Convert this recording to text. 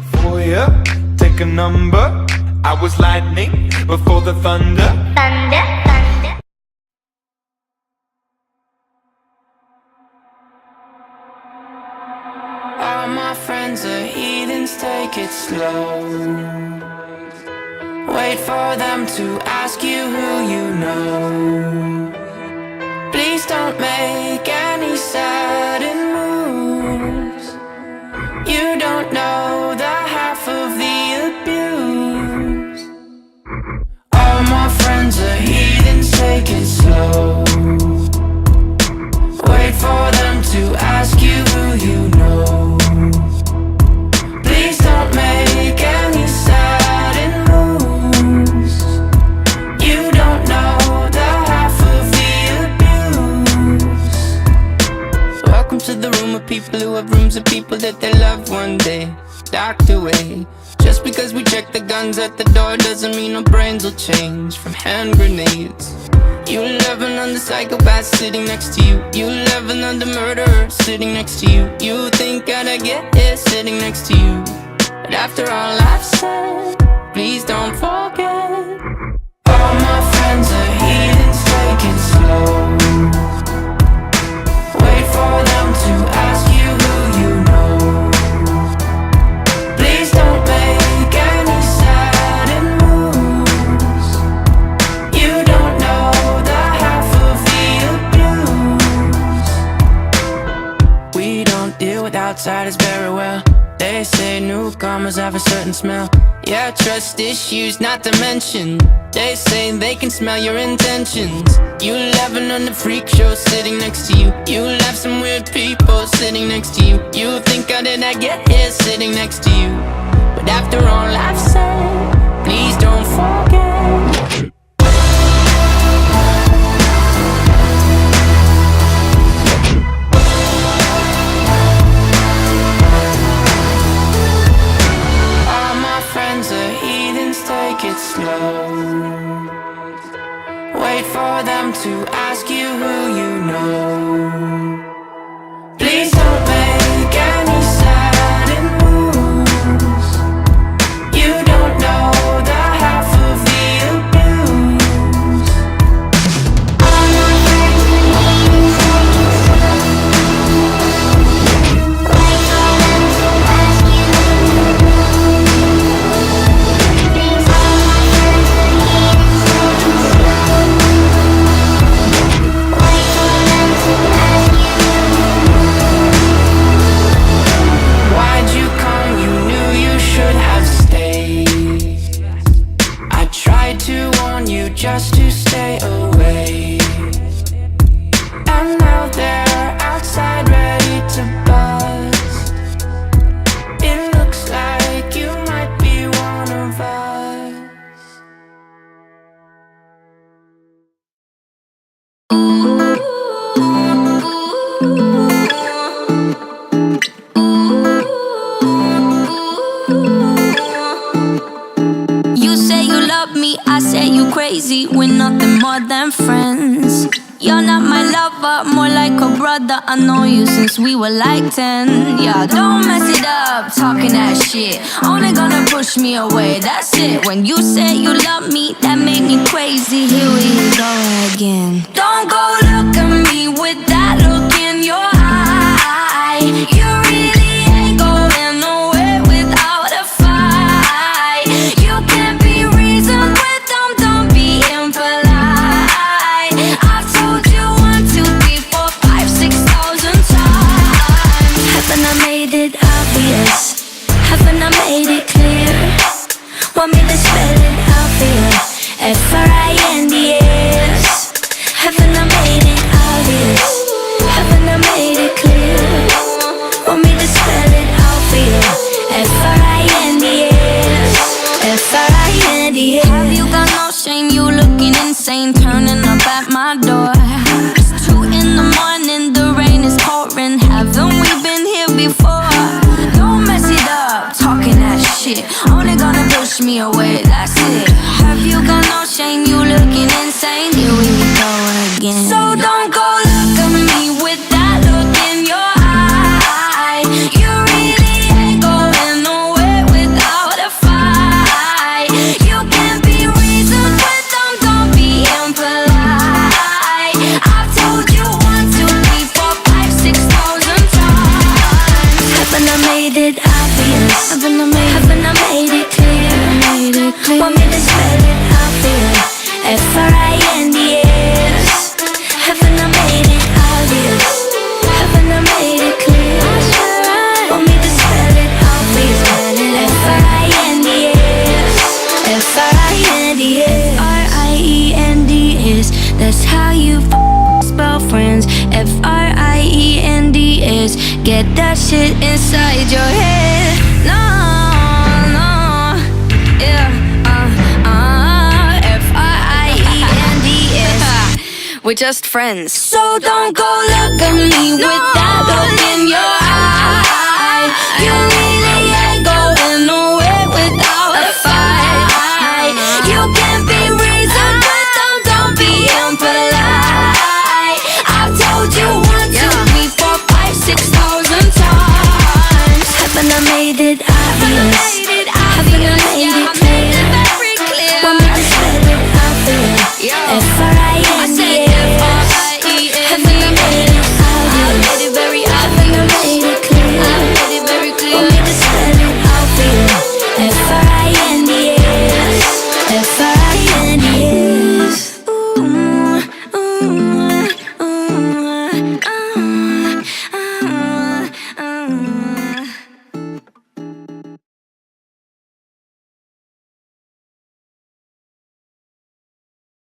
For you, take a number. I was lightning before the thunder. Thunder. All my friends are heathens, take it slow. Wait for them to ask you who you know. Please don't make any sudden moves. You don't know the half of the abuse. All my friends are heathens, take it slow. Wait for them to ask you who you know. Please don't make any sudden moves. You don't know the half of the abuse. Welcome to the room of people who have rooms of people that they love one day locked away. Just because we check the guns at the door doesn't mean our brains will change from hand grenades. You love another psychopath sitting next to you. You love another murderer sitting next to you. You think I'd get here sitting next to you. But after all I've said, please don't forget. All my friends are heathens, take it slow. Wait for them to ask you who you know. Please don't make any sudden moves. You don't know the half of the abuse. We don't deal with outsiders very well. They say newcomers have a certain smell. Yeah, trust issues not to mention. They say they can smell your intentions. You laughing on the freak show sitting next to you. You laugh some weird people sitting next to you. You think how did I get here sitting next to you. But after all I've said, please don't forget. Take it slow. Wait for them to ask you who you know. Please don't make any sudden moves. You don't know the half of the abuse. All my friends wait for them to ask you who you Why'd you come? You knew you should have stayed. I tried to warn you just to stay away. And now they're outside ready to bust. It looks like you might be one of us. You say you love me, I say you crazy. We're nothing more than friends. You're not my lover, more like a brother. I know you since we were like 10. Yeah, don't mess it up, talking that shit. Only gonna push me away, that's it. When you say you love me, that made me crazy. Here we go again. Don't go look at me with that look in your eye. You really ain't going nowhere without a fight. You can't be reasoned with them, don't be impolite. I've told you 1, 2, 3, 4, 5, 6,000 times. Haven't I made it obvious? Haven't I made it clear? Want me to spell it out for you? F-R-I-N-D-S. Haven't I made it obvious? Haven't I made it clear? Want me to spell it out for you? F-R-I-N-D-S. F-R-I-N-D-S. Have you got no shame? You looking insane, turning up at my door. It's 2 in the morning, the rain is pouring. Haven't we been here before? Don't mess it up, talking that shit. Only gonna push me away, that's it. Have you got no shame? You looking insane. Here we go again. So don't go look at me with that look in your eye. You really ain't going nowhere. obvious? Haven't I made it clear? Want me to spell it out for you? F-R-I-N-D-S. Haven't I made it obvious? Haven't I made it clear? Want me to spell it out for you? F-R-I-N-D-S. F-R-I-N-D-S. F-R-I-E-N-D-S. That's how you spell friends. F-R-I-E-N-D-S. Get that shit inside your head. No, yeah. F-R-I-E-N-D-S. We're just friends. So don't go look at me with that look in your eye. You really ain't going nowhere without a fight. You can be reasoned, but don't be impolite. I've told you 1, 2, 3, 4, 5, 6,000 times. Haven't I made it